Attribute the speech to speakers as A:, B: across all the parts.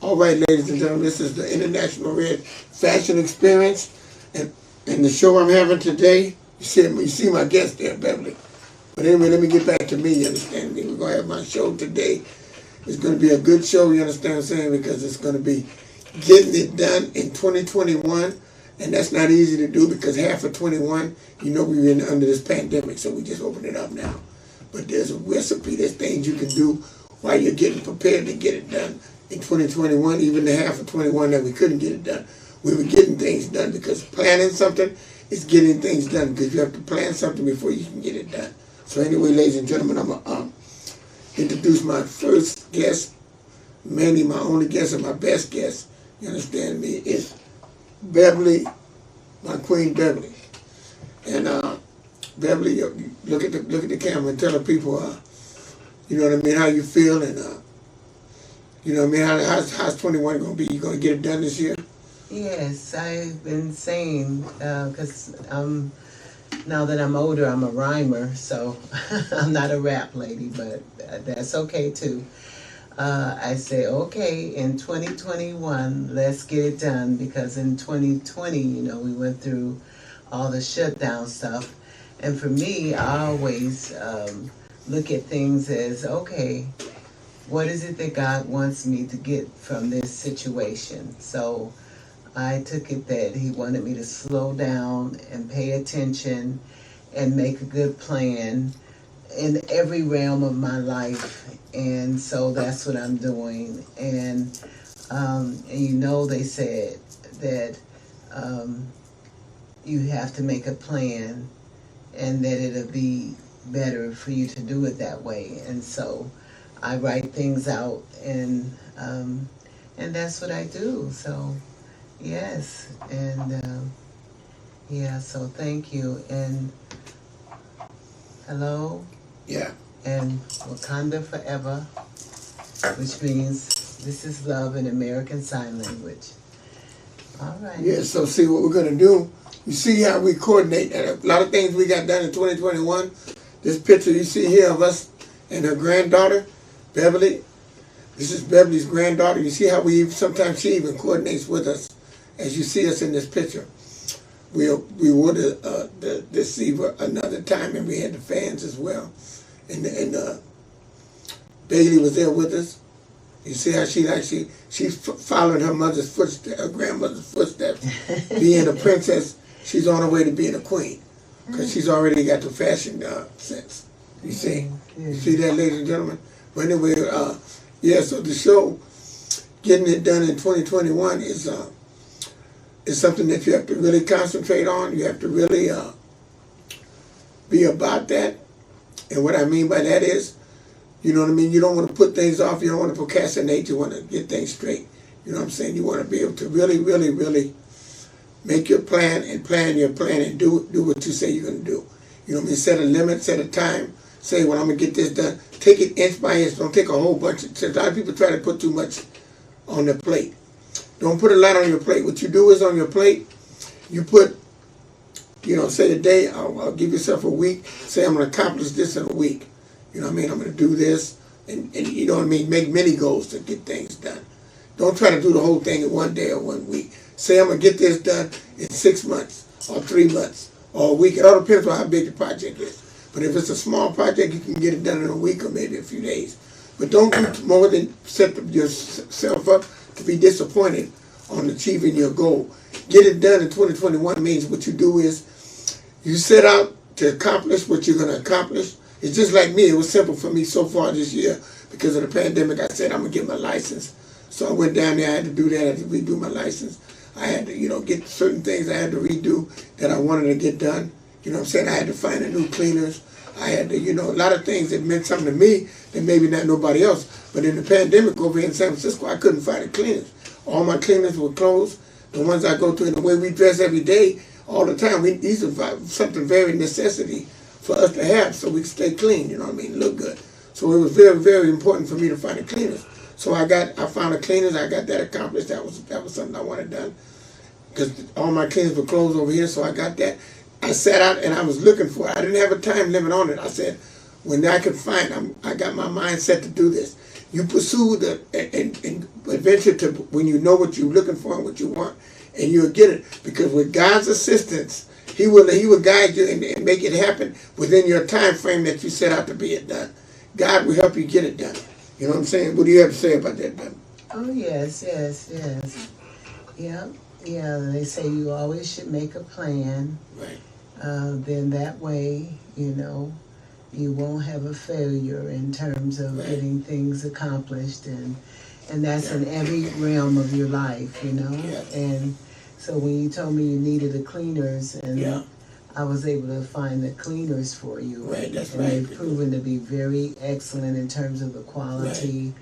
A: All right, ladies and gentlemen, this is the International Red Fashion Experience, and the show I'm having today. You see my guest there, Beverly. But anyway, let me get back to me. You understand me? We're gonna have my show today. It's gonna be a good show. You understand what I'm saying? Because it's gonna be getting it done in 2021, and that's not easy to do because half of 21, we were under this pandemic, so we just opened it up now. But there's a recipe. There's things you can do while you're getting prepared to get it done. In 2021, even the half of 21 that we couldn't get it done, we were getting things done because planning something is getting things done because you have to plan something before you can get it done. So anyway, ladies and gentlemen, I'm going to introduce my first guest, mainly my only guest and my best guest, you understand me, is Beverly, my Queen Beverly. And Beverly, look at the camera and tell the people, you know what I mean, how you feel and you know what I mean? How's 21 going to be? You going to get it done this year?
B: Yes, I've been saying, because now that I'm older, I'm a rhymer, so I'm not a rap lady, but that's okay too. I say, okay, in 2021, let's get it done, because in 2020, we went through all the shutdown stuff. And for me, I always look at things as, okay, what is it that God wants me to get from this situation? So I took it that He wanted me to slow down and pay attention and make a good plan in every realm of my life. And so that's what I'm doing. And they said that you have to make a plan and that it'll be better for you to do it that way. And so I write things out, and that's what I do. So, yes, and so thank you, and hello.
A: Yeah.
B: And Wakanda forever, which means this is love in American Sign Language. All right.
A: Yeah. So see what we're gonna do. You see how we coordinate a lot of things we got done in 2021. This picture you see here of us and her granddaughter, Beverly. This is Beverly's granddaughter. You see how sometimes she even coordinates with us, as you see us in this picture. We wore the deceiver another time, and we had the fans as well. And Bailey was there with us. You see how she followed her mother's footsteps, her grandmother's footsteps. Being a princess, she's on her way to being a queen, because she's already got the fashion sense. You see? You see that, ladies and gentlemen? But anyway, so the show, getting it done in 2021 is something that you have to really concentrate on. You have to really be about that. And what I mean by that is, you know what I mean? You don't want to put things off. You don't want to procrastinate. You want to get things straight. You know what I'm saying? You want to be able to really, really, really make your plan and plan your plan and do what you say you're going to do. You know what I mean? Set a limit, set a time. Say, well, I'm going to get this done. Take it inch by inch. Don't take a whole bunch. A lot of people try to put too much on their plate. Don't put a lot on your plate. What you do is on your plate, you put, say today, I'll give yourself a week. Say I'm going to accomplish this in a week. You know what I mean? I'm going to do this. And you know what I mean? Make many goals to get things done. Don't try to do the whole thing in one day or 1 week. Say I'm going to get this done in 6 months or 3 months or a week. It all depends on how big the project is. But if it's a small project, you can get it done in a week or maybe a few days. But don't do more than set yourself up to be disappointed on achieving your goal. Get it done in 2021 means what you do is you set out to accomplish what you're going to accomplish. It's just like me. It was simple for me so far this year because of the pandemic. I said I'm going to get my license. So I went down there. I had to do that. I had to redo my license. I had to, get certain things I had to redo that I wanted to get done. You know what I'm saying? I had to find a new cleaners. I had to, a lot of things that meant something to me that maybe not nobody else. But in the pandemic over here in San Francisco, I couldn't find a cleaners. All my cleaners were closed. The ones I go to, and the way we dress every day, all the time, these are something very necessity for us to have so we can stay clean, you know what I mean, look good. So it was very, very important for me to find a cleaners. So I found a cleaners, I got that accomplished. That was something I wanted done. Because all my cleaners were closed over here, so I got that. I sat out and I was looking for it. I didn't have a time limit on it. I said, when I could find, I got my mind set to do this. You pursue and venture to when you know what you're looking for and what you want, and you'll get it. Because with God's assistance, He will guide you and make it happen within your time frame that you set out to be it done. God will help you get it done. You know what I'm saying? What do you have to say about that, Ben?
B: Oh, yes. Yeah. They say you always should make a plan.
A: Right.
B: Then that way, you won't have a failure in terms of getting things accomplished, and that's in every realm of your life,
A: Yeah.
B: And so when you told me you needed the cleaners, and I was able to find the cleaners for you.
A: Right, that's
B: and
A: right.
B: They've proven to be very excellent in terms of the quality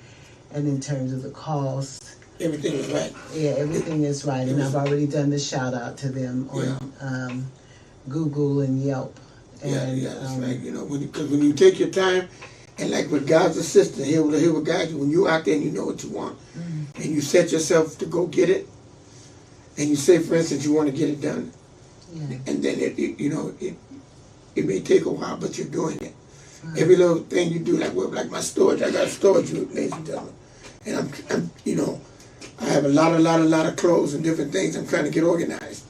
B: and in terms of the cost.
A: Everything is right.
B: Yeah, everything is right. And I've already done the shout out to them on Google and Yelp. And,
A: that's right. Because when you take your time, and like with God's assistance, He will guide you. When you're out there and you know what you want, and you set yourself to go get it, and you say, for instance, you want to get it done, and then it may take a while, but you're doing it. Right. Every little thing you do, like my storage, I got storage, ladies and gentlemen, and I have a lot of clothes and different things. I'm trying to get organized,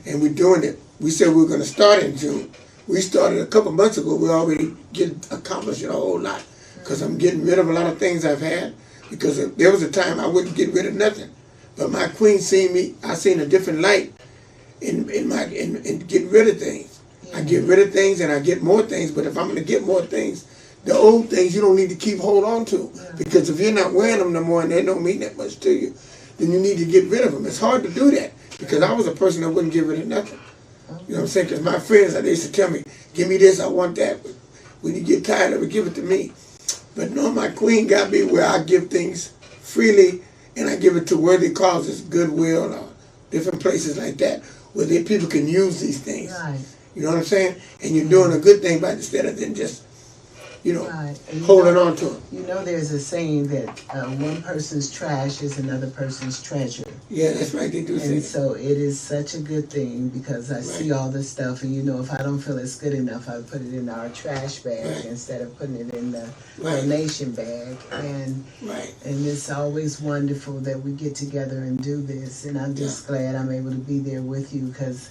A: and we're doing it. We said we were going to start in June. We started a couple months ago. We already accomplished a whole lot because I'm getting rid of a lot of things I've had. Because there was a time I wouldn't get rid of nothing, but my queen seen me. I seen a different light in getting rid of things. I get rid of things and I get more things. But if I'm going to get more things, the old things you don't need to keep hold on to, because if you're not wearing them no more and they don't mean that much to you, then you need to get rid of them. It's hard to do that because I was a person that wouldn't get rid of nothing. You know what I'm saying? Because my friends, they used to tell me, give me this, I want that. But when you get tired of it, give it to me. But no, my queen got me where I give things freely, and I give it to worthy causes, Goodwill, or different places like that, where people can use these things.
B: Right.
A: You know what I'm saying? And you're doing a good thing by instead of then just, holding on to them.
B: There's a saying that one person's trash is another person's treasure.
A: Yeah, that's right. They do say that.
B: And so it is such a good thing because I see all this stuff, and if I don't feel it's good enough, I put it in our trash bag instead of putting it in the donation bag. And it's always wonderful that we get together and do this. And I'm just glad I'm able to be there with you because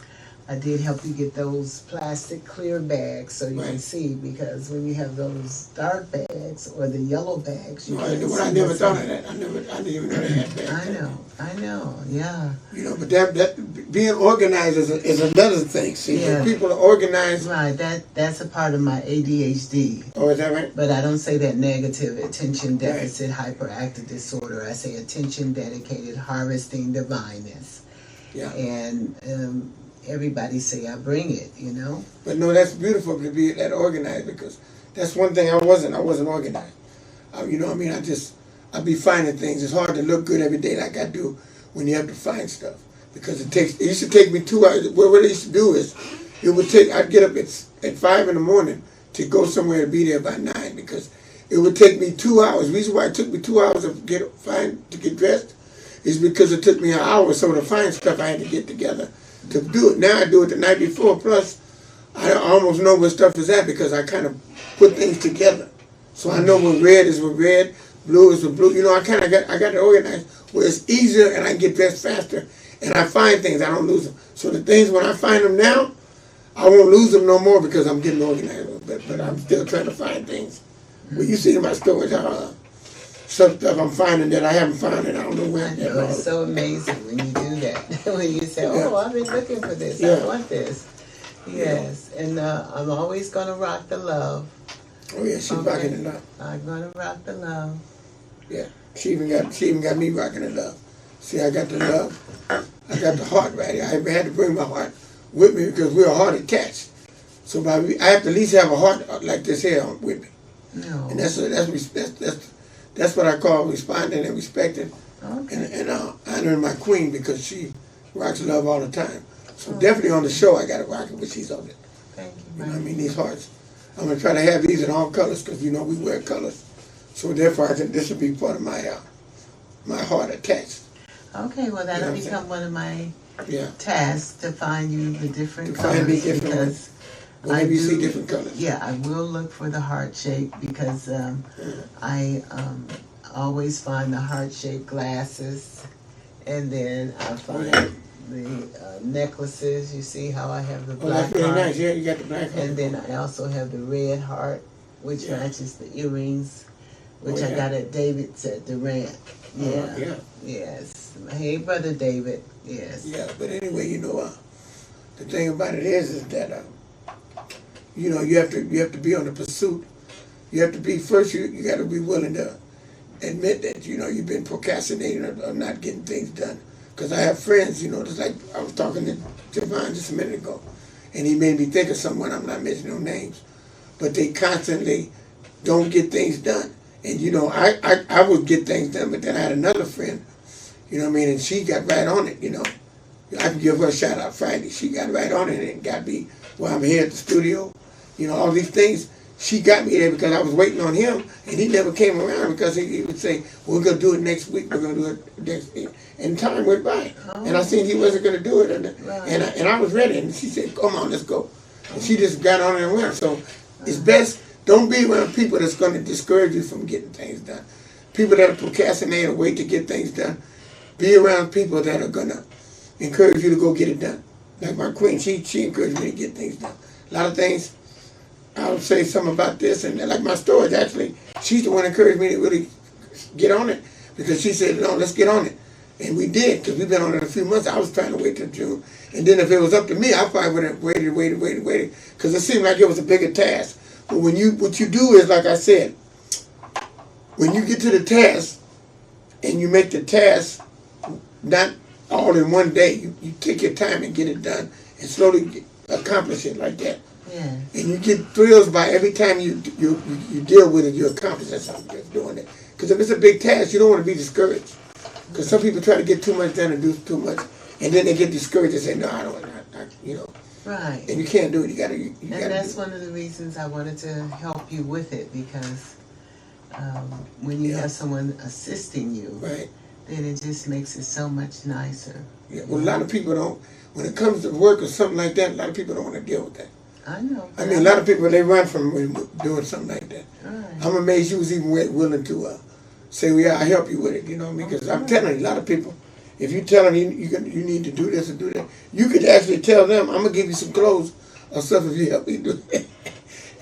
B: I did help you get those plastic clear bags so you can see, because when you have those dark bags or the yellow bags, you can't see.
A: I never thought of that. I didn't even know they had bags.
B: I know, yeah.
A: But that being organized is another thing. See, when people are organized.
B: Right, that's a part of my ADHD.
A: Oh, is that right?
B: But I don't say that negative, attention deficit hyperactive disorder. I say attention dedicated harvesting divineness. Yeah. And everybody say I bring it,
A: But no, that's beautiful to be that organized, because that's one thing I wasn't organized. I'd be finding things. It's hard to look good every day like I do when you have to find stuff, because it used to take me 2 hours. What I used to do is, I'd get up at 5 in the morning to go somewhere to be there by 9, because it would take me 2 hours. The reason why it took me 2 hours to get dressed is because it took me an hour or so to find stuff I had to get together to do it. Now I do it the night before. Plus, I almost know where stuff is at because I kind of put things together. So I know when red is with red, blue is with blue. I got it organized where it's easier and I get dressed faster and I find things. I don't lose them. So the things, when I find them now, I won't lose them no more because I'm getting organized. But I'm still trying to find things. Well, you see in my storage, some stuff I'm finding that I haven't found, and I don't know where.
B: It's so amazing when you do that. When you say, I've been looking for this. I want this. Yes. And I'm always going to rock the love.
A: Oh, yeah, she's rocking the love.
B: I'm going to rock the love.
A: Yeah. She even got me rocking the love. See, I got the love. I got the heart right here. I had to bring my heart with me because we're heart attached. So I have to at least have a heart like this here with me. No. And that's what I call responding and respecting, and honoring my queen, because she rocks love all the time. So definitely on the show I got to rock it, but she's on it.
B: Thank you.
A: You know what I mean? These hearts, I'm going to try to have these in all colors, because we wear colors. So therefore I think this will be part of my heart attached.
B: Okay, well that'll become one of my tasks, to find you the different colors.
A: Find me different ones. Whenever you see different colors.
B: Yeah, I will look for the heart shape, because I always find the heart-shaped glasses, and then I find the necklaces. You see how I have the
A: Oh,
B: black
A: that's really
B: heart,
A: nice. Yeah, you got the black heart.
B: and then I also have the red heart, which
A: Yeah.
B: matches the earrings, which
A: Oh,
B: I
A: yeah.
B: got at David's at Durant. Yeah.
A: Yeah.
B: Yes. Hey, brother David. Yes.
A: Yeah, but anyway, the thing about it is that you have to be on the pursuit. You have to be first. You got to be willing to admit that you've been procrastinating or not getting things done. Because I have friends, just like I was talking to Javon just a minute ago, and he made me think of someone. I'm not mentioning no names, but they constantly don't get things done. And I would get things done, but then I had another friend, and she got right on it. I can give her a shout out Friday. She got right on it and got me while I'm here at the studio. All these things. She got me there because I was waiting on him, and he never came around because he would say, "We're gonna do it next week. We're gonna do it next week." And time went by, and I seen he wasn't gonna do it, and I was ready. And she said, "Come on, let's go." And she just got on and went. So it's best don't be around people that's gonna discourage you from getting things done. People that are procrastinate or wait to get things done. Be around people that are gonna encourage you to go get it done. Like my queen, she encouraged me to get things done. A lot of things. I'll say something about this, and like my storage, actually, she's the one that encouraged me to really get on it, because she said, "No, let's get on it," and we did, because we've been on it a few months. I was trying to wait till June, and then if it was up to me, I probably would have waited, because it seemed like it was a bigger task. But what you do is, like I said, when you get to the task, and you make the task not all in one day, you take your time and get it done, and slowly accomplish it like that.
B: Yeah.
A: And you get thrills by every time you deal with it, you accomplish that something just doing it. Because if it's a big task, you don't want to be discouraged. Because some people try to get too much done and do too much, and then they get discouraged and say, "No, I don't,"
B: Right.
A: And you can't do it. You got to.
B: And that's one of the reasons I wanted to help you with it, because when you have someone assisting you,
A: right,
B: then it just makes it so much nicer.
A: Yeah. Well, a lot of people don't. When it comes to work or something like that, a lot of people don't want to deal with that.
B: I know.
A: I mean, a lot of people, they run from doing something like that.
B: Right.
A: I'm amazed you was even willing to say, "Well, yeah, I help you with it." You know what I mean? Because I'm telling you, a lot of people, if you tell them you need to do this or do that, you could actually tell them, "I'm gonna give you some clothes or stuff if you help me do it,"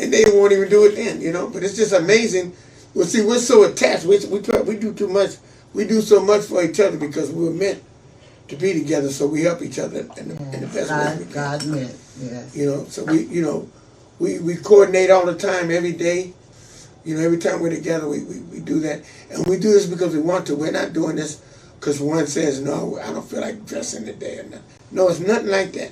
A: and they won't even do it then. But it's just amazing. Well, see, we're so attached. We do too much. We do so much for each other because we were meant to be together, so we help each other in the best way we can.
B: God meant, yes.
A: So we coordinate all the time, every day. Every time we're together, we do that, and we do this because we want to. We're not doing this because one says, "No, I don't feel like dressing today," or nothing. No, it's nothing like that.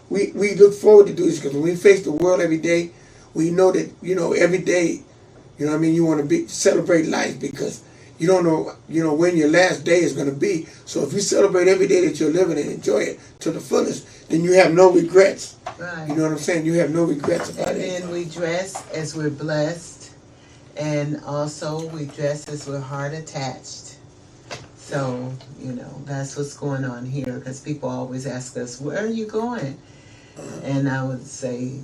A: We look forward to do this because when we face the world every day, we know that every day, what I mean, you want to celebrate life because you don't know, when your last day is going to be. So if you celebrate every day that you're living and enjoy it to the fullest, then you have no regrets.
B: Right.
A: You know what I'm saying? You have no regrets about it.
B: And then we dress as we're blessed, and also we dress as we're heart attached. So, that's what's going on here, because people always ask us, "Where are you going?" And I would say,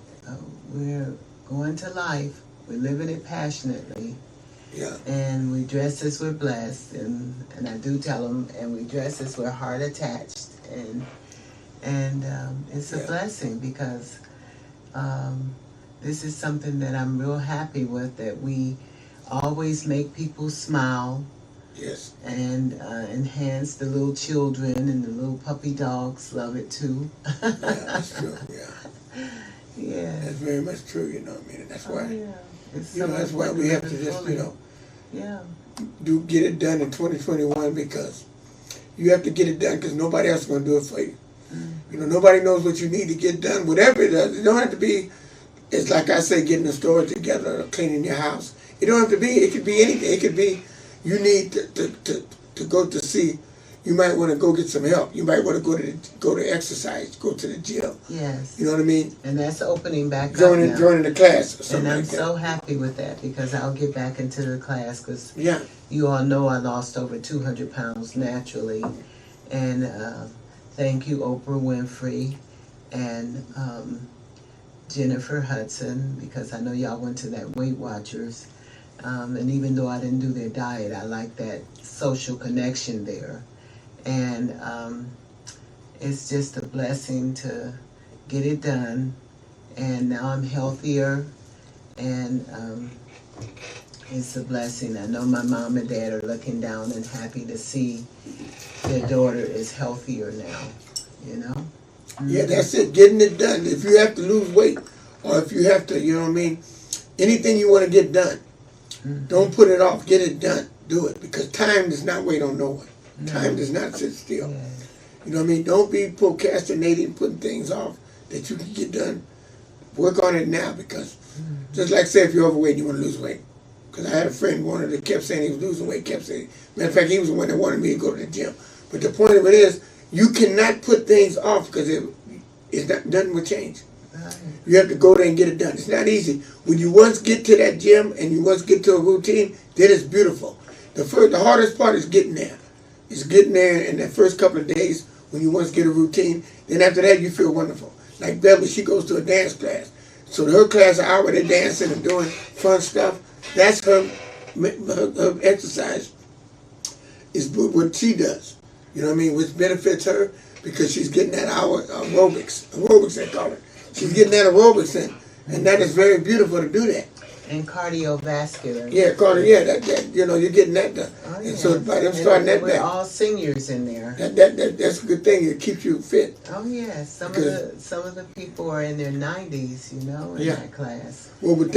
B: we're going to life. We're living it passionately.
A: Yeah.
B: And we dress as we're blessed, and I do tell them, and we dress as we're heart attached, and it's a blessing, because this is something that I'm real happy with, that we always make people smile.
A: Yes.
B: And enhance the little children, and the little puppy dogs love it too.
A: Yeah, that's true. Yeah.
B: Yeah.
A: That's very much true. And that's why.
B: It's
A: That's why we have to just get it done in 2021, because you have to get it done because nobody else is going to do it for you. Nobody knows what you need to get done. Whatever it is, it don't have to be. It's like I say, getting the storage together or cleaning your house. It don't have to be. It could be anything. It could be you need to go to see. You might want to go get some help. You might want to go to exercise, go to the gym.
B: Yes.
A: You know what I mean?
B: And that's opening back up
A: now. Joining the class or something.
B: And I'm
A: like
B: so happy with that, because I'll get back into the class, because
A: yeah.
B: You all know I lost over 200 pounds naturally. And thank you, Oprah Winfrey and Jennifer Hudson, because I know y'all went to that Weight Watchers. And even though I didn't do their diet, I like that social connection there. And it's just a blessing to get it done. And now I'm healthier, and it's a blessing. I know my mom and dad are looking down and happy to see their daughter is healthier now, you know?
A: Yeah, that's it, getting it done. If you have to lose weight, or if you have to, you know what I mean, anything you want to get done, don't put it off. Get it done. Do it. Because time does not wait on no one. Time does not sit still.
B: Yeah.
A: You know what I mean? Don't be procrastinating, putting things off that you can get done. Work on it now, because just like say if you're overweight and you want to lose weight. Because I had a friend, one that kept saying he was losing weight, kept saying, matter of fact, he was the one that wanted me to go to the gym. But the point of it is, you cannot put things off because nothing will change. You have to go there and get it done. It's not easy. When you once get to that gym and you once get to a routine, then it's beautiful. The hardest part is getting there. It's getting there in that first couple of days when you once get a routine. Then after that, you feel wonderful. Like Beverly, she goes to a dance class. So her class, an hour, they're dancing and doing fun stuff. That's her exercise, is what she does. You know what I mean? Which benefits her because she's getting that hour aerobics they call it. She's getting that aerobics in, and that is very beautiful to do that.
B: And cardiovascular.
A: Yeah, that you know, you're getting that done.
B: Oh,
A: And
B: yes.
A: so by them starting that
B: we're
A: back,
B: all seniors in there.
A: that's a good thing. It keeps you fit.
B: Oh yes, some of the people are in their 90s, you know, in that class.
A: Well, with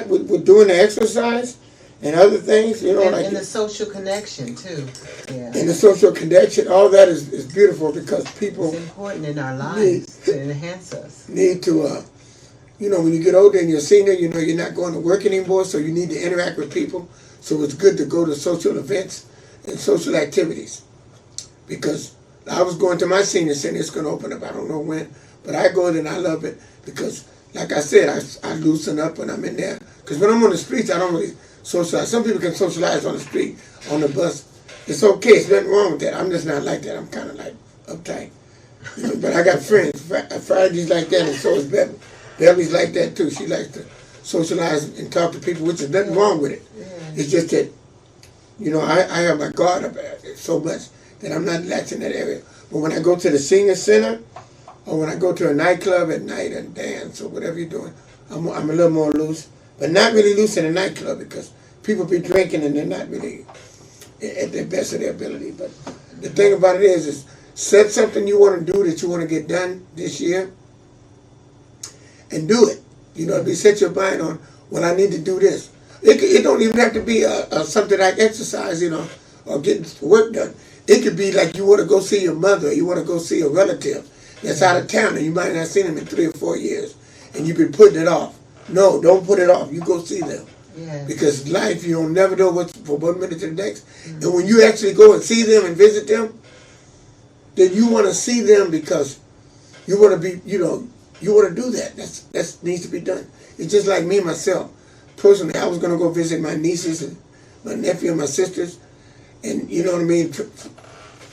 A: with doing the exercise and other things, you know,
B: and the social connection too. Yeah.
A: And the social connection, all that is beautiful because people
B: it's important in our lives to enhance us.
A: Need to, you know, when you get older and you're a senior, you know, you're not going to work anymore, so you need to interact with people. So it's good to go to social events and social activities. Because I was going to my senior center, it's going to open up, I don't know when, but I go there and I love it because, like I said, I loosen up when I'm in there. Because when I'm on the streets, I don't really socialize. Some people can socialize on the street, on the bus. It's okay, there's nothing wrong with that. I'm just not like that. I'm kind of like uptight. You know, but I got friends. Friday's like that, and so is Beverly. Beverly's like that too. She likes to socialize and talk to people, which is nothing wrong with it.
B: Yeah.
A: It's just that, you know, I have my guard up so much that I'm not lax in that area. But when I go to the senior center, or when I go to a nightclub at night and dance or whatever you're doing, I'm a little more loose. But not really loose in a nightclub because people be drinking and they're not really at their best of their ability. But the thing about it is set something you want to do that you want to get done this year and do it. You know, set your mind on, well, I need to do this. It don't even have to be something like exercise, you know, or getting work done. It could be like you want to go see your mother, or you want to go see a relative that's out of town and you might not have seen them in 3 or 4 years and you've been putting it off. No, don't put it off. You go see them.
B: Yeah.
A: Because life, you don't never know what's from one minute to the next. And when you actually go and see them and visit them, then you want to see them because you want to be, you know, you want to do that. That needs to be done. It's just like me, myself. Personally, I was going to go visit my nieces and my nephew and my sisters. And you know what I mean?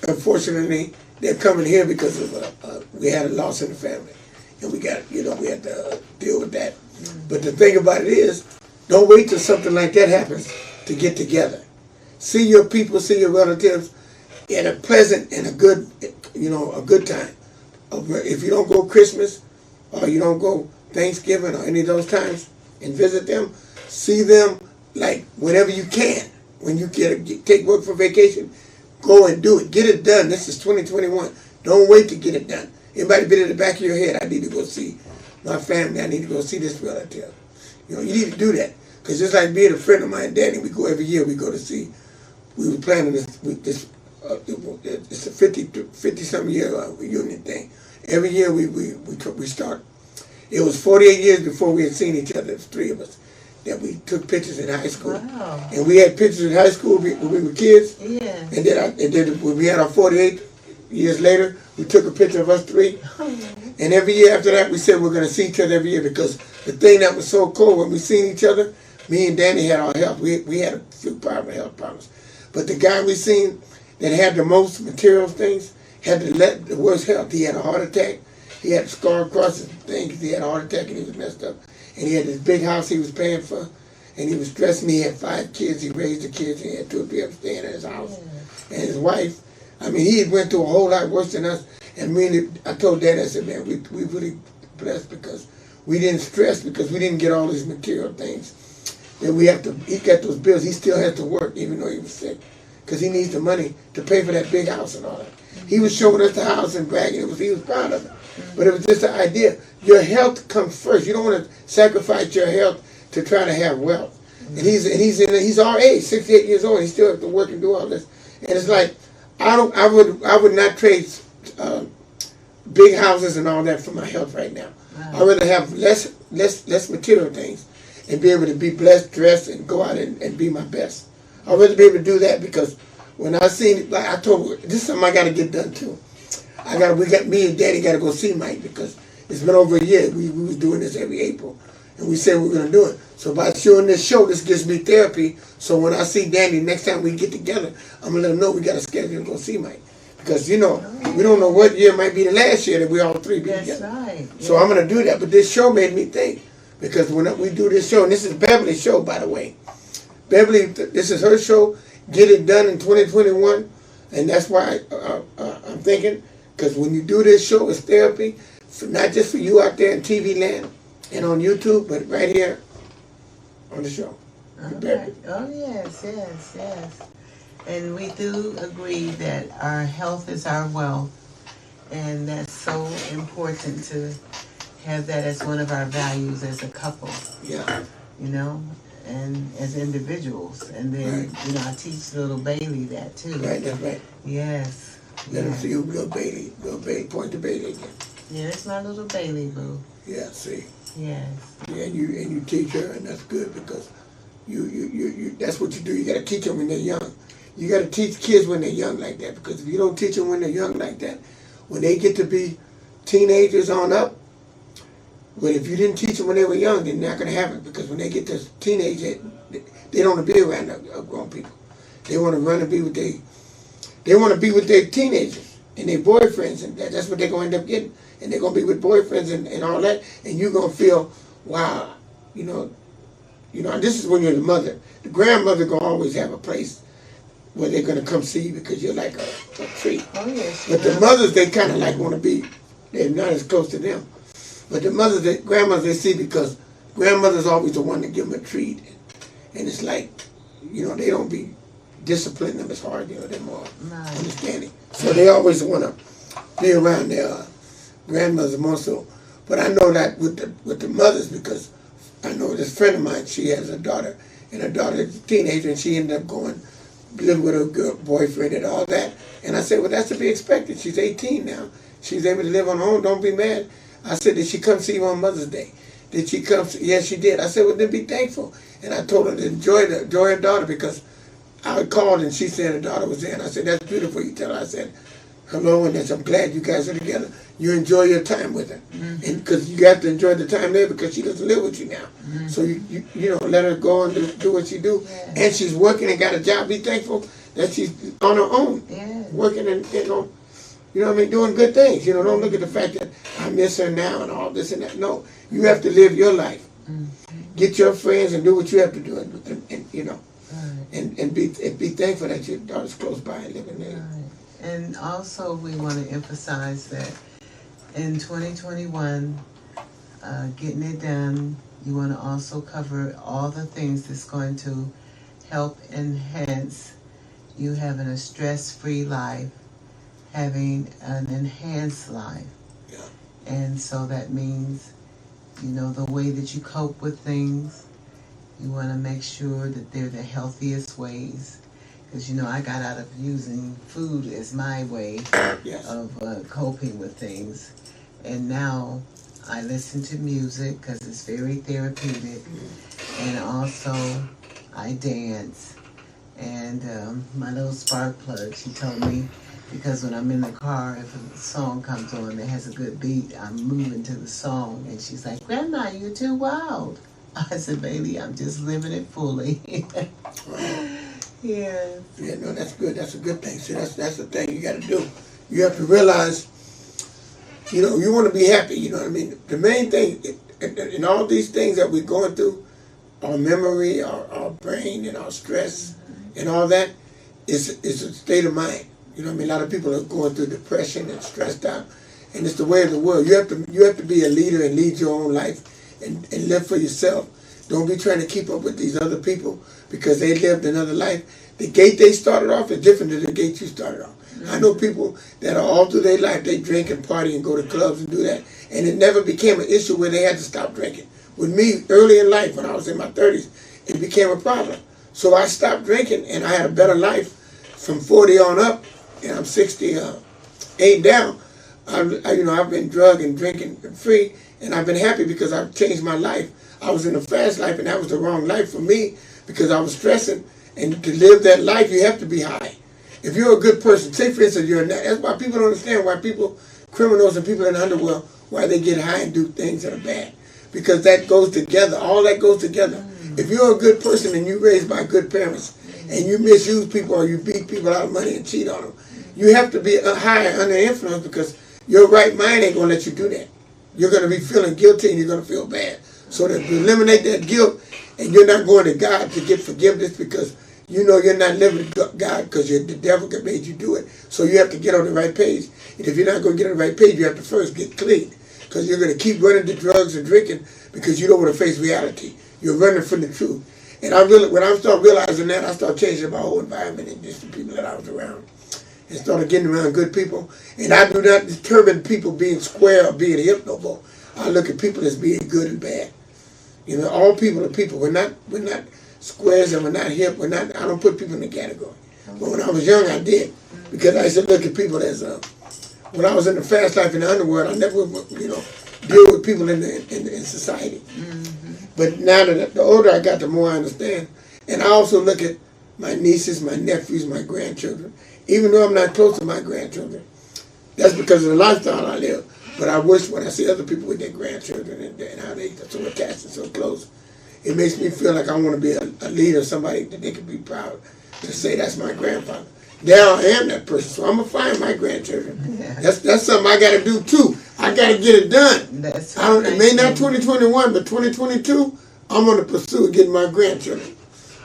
A: Unfortunately, they're coming here because of we had a loss in the family. And we got, you know, we had to deal with that. But the thing about it is, don't wait till something like that happens to get together. See your people, see your relatives in a pleasant and a good, you know, a good time. If you don't go Christmas or you don't go Thanksgiving or any of those times and visit them, see them like whenever you can. When you take work for vacation, go and do it. Get it done. This is 2021. Don't wait to get it done. It might be in the back of your head, I need to go see my family. I need to go see this relative. You know, you need to do that. Because just like being a friend of mine, Danny, we go every year, we go to see, we were planning this it's a 50-something year reunion thing. Every year we start. It was 48 years before we had seen each other, the 3 of us, that we took pictures in high school.
B: Wow.
A: And we had pictures in high school when we were kids.
B: Yeah.
A: And then when we had our 48 years later, we took a picture of us 3. And every year after that, we said we're going to see each other every year because the thing that was so cool, when we seen each other, me and Danny had our health. We had a few health problems. But the guy we seen that had the most material things had the worst health. He had a heart attack. He had a scar across his thing because he had a heart attack and he was messed up. And he had this big house he was paying for. and he was stressing. He had 5 kids. He raised the kids. He had 2 or 3 of them staying at his house, and his wife. I mean, he had went through a whole lot worse than us. And I told Dad, I said, man, we really blessed because we didn't stress because we didn't get all these material things. Then he got those bills. He still has to work even though he was sick because he needs the money to pay for that big house and all that. He was showing us the house and bragging. He was proud of it. But it was just the idea. Your health comes first. You don't want to sacrifice your health to try to have wealth. And he's our age, 68 years old. He still has to work and do all this. And it's like I would not trade big houses and all that for my health right now. Right. I'd rather have less material things and be able to be blessed, dressed, and go out and be my best. I'd rather be able to do that because when I seen, like I told her, this is something I got to get done too. Me and Daddy got to go see Mike because it's been over a year. We was doing this every April, and we said we were going to do it. So by showing this show, this gives me therapy. So when I see Danny next time we get together, I'm going to let him know we got to schedule to go see Mike. Because, we don't know what year might be the last year that we all 3 be together.
B: That's right. Yeah.
A: So I'm going to do that. But this show made me think. Because when we do this show, and this is Beverly's show, by the way. Beverly, this is her show. Get it done in 2021. And that's why I'm thinking. Because when you do this show, it's therapy. Not just for you out there in TV land and on YouTube, but right here on the show.
B: Okay. Oh, yes. And we do agree that our health is our wealth, and that's so important to have that as one of our values as a couple.
A: Yeah.
B: And as individuals. And then,
A: right.
B: I teach little Bailey that too.
A: Right, that's right.
B: Yes.
A: Let him see you, little Bailey. Little Bailey, point to Bailey again.
B: Yeah, it's my little Bailey, boo.
A: Yeah, see.
B: Yes.
A: Yeah, and you teach her, and that's good because you that's what you do. You got to teach them when they're young. You got to teach kids when they're young like that because if you don't teach them when they're young like that, when they get to be teenagers on up, but if you didn't teach them when they were young, they're not going to have it because when they get to teenage, they don't want to be around grown people. They want to run and be with their teenagers and their boyfriends, and that's what they're going to end up getting. And they're going to be with boyfriends and all that, and you're going to feel, wow, this is when you're the mother. The grandmother going to always have a place where they're going to come see you because you're like a treat.
B: Oh, yes.
A: But the mothers, they kind of like want to be, they're not as close to them. But the grandmothers, they see because grandmother's always the one to give them a treat. And it's like, they don't be disciplining them as hard, they're more understanding. So they always want to be around their grandmothers more so. But I know that with the mothers because I know this friend of mine, she has a daughter, and her daughter is a teenager, and she ended up going live with her boyfriend and all that. And I said, well, that's to be expected. She's 18 now. She's able to live on her own. Don't be mad. I said, did she come see you on Mother's Day? Did she come? Yes, she did. I said, well, then be thankful. And I told her to enjoy her daughter because I called and she said her daughter was there. And I said, that's beautiful. You tell her. I said, hello, and I'm glad you guys are together. You enjoy your time with her. Mm-hmm. And because you got to enjoy the time there because she doesn't live with you now. Mm-hmm. So, you let her go and do what she do. Yeah. And she's working and got a job. Be thankful that she's on her own. Yeah. Working and, doing good things. Don't look at the fact that I miss her now and all this and that. No, you have to live your life. Mm-hmm. Get your friends and do what you have to do. And be thankful that your daughter's close by and living there.
B: Right. And also we want to emphasize that in 2021, getting it done, you want to also cover all the things that's going to help enhance you having a stress-free life, having an enhanced life.
A: Yeah.
B: And so that means, the way that you cope with things, you want to make sure that they're the healthiest ways. Because, I got out of using food as my way of coping with things. And now I listen to music because it's very therapeutic. And also I dance. And my little spark plug, she told me, because when I'm in the car, if a song comes on that has a good beat, I'm moving to the song. And she's like, Grandma, you're too wild. I said, baby, I'm just living it fully. Yeah.
A: Yeah, no, that's good. That's a good thing. See, that's the thing you got to do. You have to realize, you want to be happy. You know what I mean? The main thing in all these things that we're going through, our memory, our brain, and our stress, and all that is a state of mind. You know what I mean? A lot of people are going through depression and stressed out, and it's the way of the world. You have to be a leader and lead your own life and live for yourself. Don't be trying to keep up with these other people because they lived another life. The gate they started off is different than the gate you started off. I know people that are all through their life, they drink and party and go to clubs and do that, and it never became an issue where they had to stop drinking. With me, early in life, when I was in my 30s, it became a problem. So I stopped drinking, and I had a better life from 40 on up, and I'm 68 down. I've been drug and drinking free, and I've been happy because I've changed my life. I was in a fast life, and that was the wrong life for me because I was stressing. And to live that life, you have to be high. If you're a good person, say for instance, that's why people don't understand why criminals and people in the underworld, why they get high and do things that are bad. Because that goes together. All that goes together. If you're a good person and you're raised by good parents and you misuse people or you beat people out of money and cheat on them, you have to be high under influence because your right mind ain't going to let you do that. You're going to be feeling guilty and you're going to feel bad. So to eliminate that guilt, and you're not going to God to get forgiveness because you know you're not living with God because the devil made you do it. So you have to get on the right page. And if you're not going to get on the right page, you have to first get clean. Because you're going to keep running to drugs and drinking because you don't want to face reality. You're running from the truth. And when I started realizing that, I started changing my whole environment and just the people that I was around. And started getting around good people. And I do not determine people being square or being hip no more. I look at people as being good and bad. You know, all people are people. We're not squares and we're not hip. I don't put people in the category. But when I was young, I did. Because I used to look at people as, when I was in the fast life in the underworld, I never, deal with people in society. But now that the older I got, the more I understand. And I also look at my nieces, my nephews, my grandchildren. Even though I'm not close to my grandchildren, that's because of the lifestyle I live. But I wish when I see other people with their grandchildren and how they are so attached and so close, it makes me feel like I want to be a leader, somebody that they can be proud to say that's my grandfather. Now I am that person, so I'm going to find my grandchildren. Yeah. That's something I got to do too. I got to get it done. That's it may not 2021, but 2022, I'm going to pursue getting my grandchildren.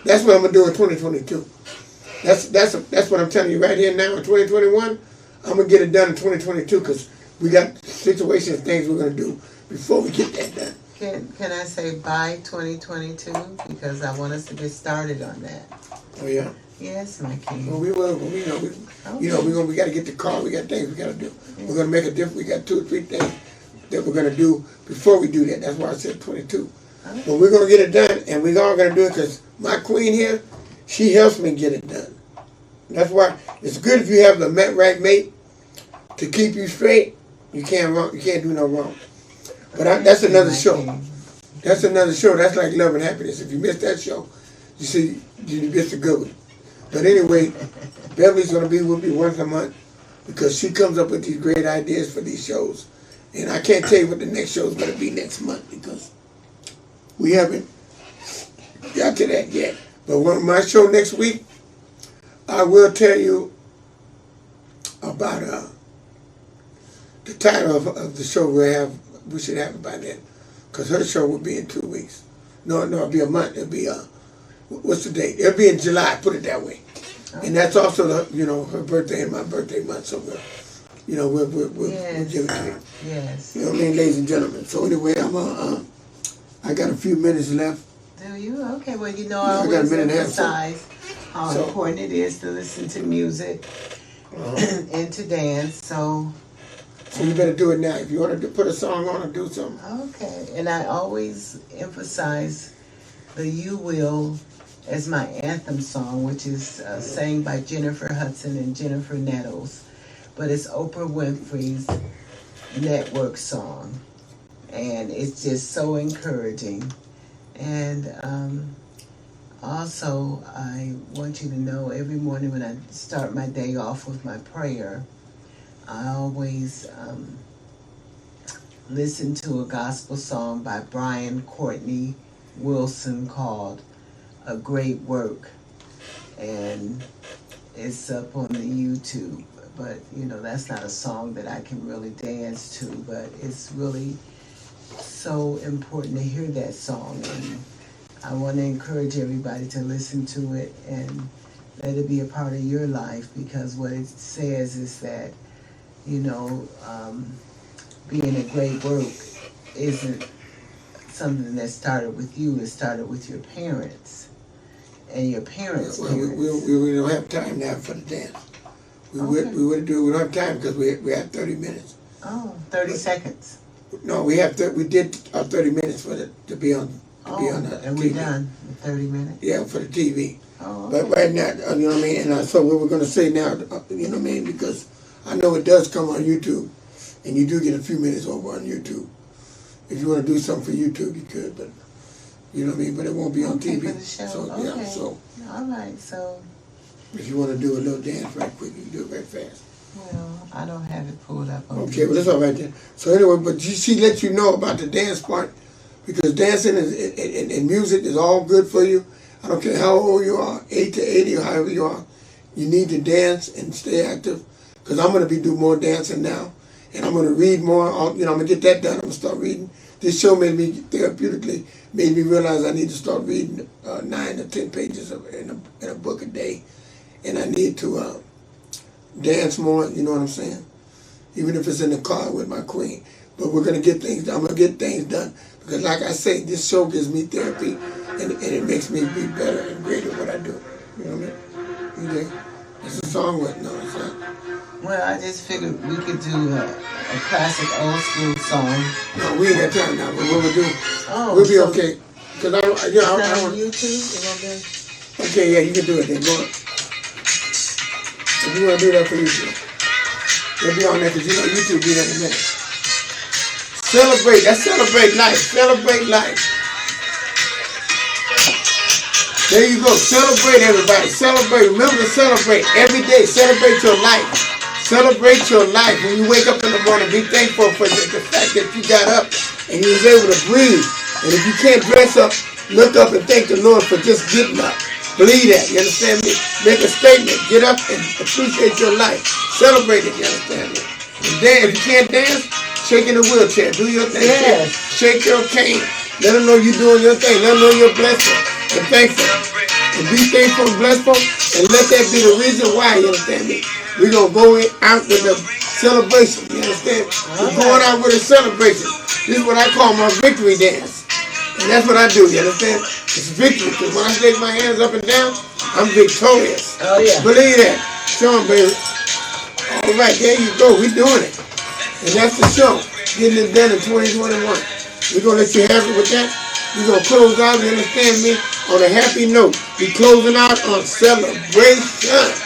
A: That's what I'm going to do in 2022. That's what I'm telling you right here now in 2021. I'm going to get it done in 2022 because we got situations, things we're going to do before we get that done.
B: Can I say by 2022? Because I want us to get started on that.
A: Oh, yeah?
B: Yes, my king.
A: Well, we will. We got to get the car. We got things we got to do. Yeah. We're going to make a difference. We got 2 or 3 things that we're going to do before we do that. That's why I said 22. Okay. But we're going to get it done, and we're all going to do it because my queen here, she helps me get it done. That's why it's good if you have the right mate to keep you straight. You can't do no wrong. But that's another show. That's another show. That's like Love and Happiness. If you miss that show, you see, you missed a good one. But anyway, Beverly's will be once a month because she comes up with these great ideas for these shows. And I can't tell you what the next show is going to be next month because we haven't got to that yet. But my show next week, I will tell you about the title of the show we should have it by then. Because her show will be in 2 weeks. No, it'll be a month. It'll be, what's the date? It'll be in July, put it that way. Okay. And that's also, her birthday and my birthday month. So we'll give it to you.
B: Yes.
A: You know what I mean, ladies and gentlemen. So anyway, I got a few minutes left.
B: Do you? Okay, well, I always emphasize how important it is to listen to music and to dance, So
A: you better do it now. If you want to put a song on or do something.
B: Okay. And I always emphasize the You Will as my anthem song, which is sang by Jennifer Hudson and Jennifer Nettles. But it's Oprah Winfrey's network song. And it's just so encouraging. And also, I want you to know every morning when I start my day off with my prayer, I always listen to a gospel song by Brian Courtney Wilson called A Great Work. And it's up on the YouTube. But, that's not a song that I can really dance to. But it's really so important to hear that song. And I want to encourage everybody to listen to it and let it be a part of your life, because what it says is that, you know, being a great work isn't something that started with you. It started with your parents and your parents'
A: Well,
B: parents.
A: we don't have time now for the dance. We would do. We don't have time because we have 30 minutes.
B: Oh, 30 seconds.
A: No, we did our 30 minutes for to be on.
B: And we're done with 30 minutes?
A: Yeah, for the TV.
B: Oh,
A: okay. But right now, you know what I mean? And so what we're going to say now, you know what I mean? Because I know it does come on YouTube, and you do get a few minutes over on YouTube. If you want to do something for YouTube, you could, but you know what I mean? But it won't be on TV.
B: For the show.
A: So,
B: okay.
A: Yeah, so.
B: All right, so.
A: If you want to do a little dance right quick, you can do it very fast.
B: Well, I don't have it pulled up on
A: Okay, well, that's all right then. So anyway, but she let you know about the dance part, because dancing and music is all good for you. I don't care how old you are, 8 to 80 or however you are. You need to dance and stay active, because I'm going to be doing more dancing now, and I'm going to read more. You know, I'm going to get that done. I'm going to start reading. This show made me therapeutically, made me realize I need to start reading 9 to 10 pages in a book a day, and I need to dance more. You know what I'm saying? Even if it's in the car with my queen. But we're going to get things done. I'm going to get things done. Because like I say, this show gives me therapy, and it makes me be better and greater at what I do. You know what I mean? You think? It's a song with no, it's not.
B: Well, I just figured we could do a classic old school song.
A: No, we ain't got time now, but what we'll do,
B: Oh,
A: we'll be
B: so
A: okay. Because I don't,
B: It's not on YouTube? It won't be?
A: Okay, yeah, you can do it then. Go on. If you want to do that for YouTube, it'll be on there, because you know YouTube be there in a minute. Celebrate. That's celebrate life. Celebrate life. There you go. Celebrate, everybody. Celebrate. Remember to celebrate every day. Celebrate your life. Celebrate your life. When you wake up in the morning, be thankful for the fact that you got up and you was able to breathe. And if you can't dress up, look up and thank the Lord for just getting up. Believe that. You understand me? Make a statement. Get up and appreciate your life. Celebrate it. You understand me? And dance. If you can't dance, shake in a wheelchair. Do your thing.
B: Yes.
A: Shake your cane. Let them know you're doing your thing. Let them know you're blessed and thankful. And be thankful and blessful. And let that be the reason why, you understand me? We're going to go out with a celebration. You understand? We're going out with a celebration. This is what I call my victory dance. And that's what I do. You understand? It's victory. Because when I shake my hands up and down, I'm victorious.
B: Oh, yeah.
A: Believe that. Show 'em, baby. All right, there you go. We're doing it. And that's the show. Getting it done in 2021. We're going to let you have it with that. We're going to close out, you understand me, on a happy note. We're closing out on celebration.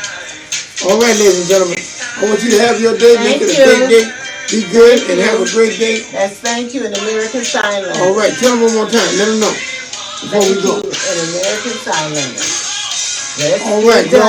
A: All right, ladies and gentlemen. I want you to have your day. Make it a great day. Be good and have a great day.
B: That's thank you in American Sign Language.
A: All right, tell them one more time. Let them know before we go.
B: Thank you in American Sign Language.
A: All right, y'all.